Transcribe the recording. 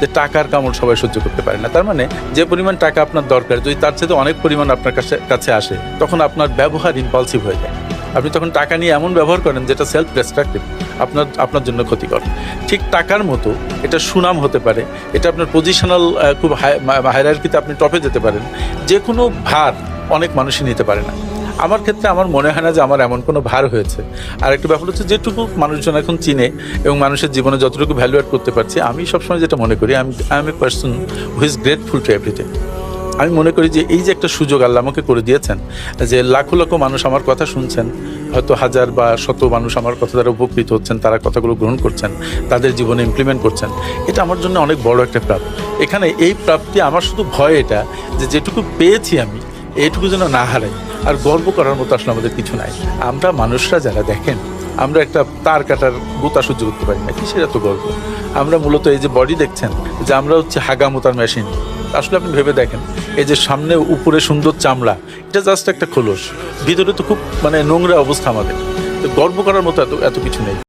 যে টাকার কামড় সবাই সহ্য করতে পারে না। তার মানে যে পরিমাণ টাকা আপনার দরকার, যদি তার চেয়ে অনেক পরিমাণ আপনার কাছে আসে, তখন আপনার ব্যবহার ইম্পালসিভ হয়ে যায়। আপনি তখন টাকা নিয়ে এমন ব্যবহার করেন যেটা সেলফ ডিস্ট্রাকটিভ, আপনার জন্য ক্ষতিকর। ঠিক টাকার মতো এটা সুনাম হতে পারে, এটা আপনার পজিশনাল খুব হায়ারার্কিতে আপনি টপে যেতে পারেন। যে কোনো ভার অনেক মানুষই নিতে পারে না। আমার ক্ষেত্রে আমার মনে হয় না যে আমার এমন কোনো ভার হয়েছে। আর একটা ব্যাপার হচ্ছে, যেটুকু মানুষজন এখন চিনে এবং মানুষের জীবনে যতটুকু ভ্যালু অ্যাড করতে পারছি, আমি সবসময় যেটা মনে করি, I M a person who is grateful to everything. আমি মনে করি যে এই যে একটা সুযোগ আল্লাহ আমাকে করে দিয়েছেন, যে লাখো লাখো মানুষ আমার কথা শুনছেন, হয়তো হাজার বা শত মানুষ আমার কথা দ্বারা উপকৃত হচ্ছেন, তারা কথাগুলো গ্রহণ করছেন, তাদের জীবনে ইমপ্লিমেন্ট করছেন, এটা আমার জন্য অনেক বড় একটা প্রাপ্তি। এখানে এই প্রাপ্তি, আমার শুধু ভয় এটা যে যেটুকু পেয়েছি আমি এইটুকু যেন না হারাই। আর গর্ব করার মতো আসলে আমাদের কিছু নাই। আমরা মানুষরা যারা দেখেন, আমরা একটা তার কাটার গোতা সহ্য করতে পারি না, কিসের এত গর্ব? আমরা মূলত এই যে বডি দেখছেন, যে আমরা হচ্ছে হাগামোতার মেশিন। আসলে আপনি ভেবে দেখেন, এই যে সামনে উপরে সুন্দর চামড়া, এটা জাস্ট একটা খোলস, ভিতরে তো খুব নোংরা অবস্থা আমাদের। গর্ব করার মতো এত কিছু নেই।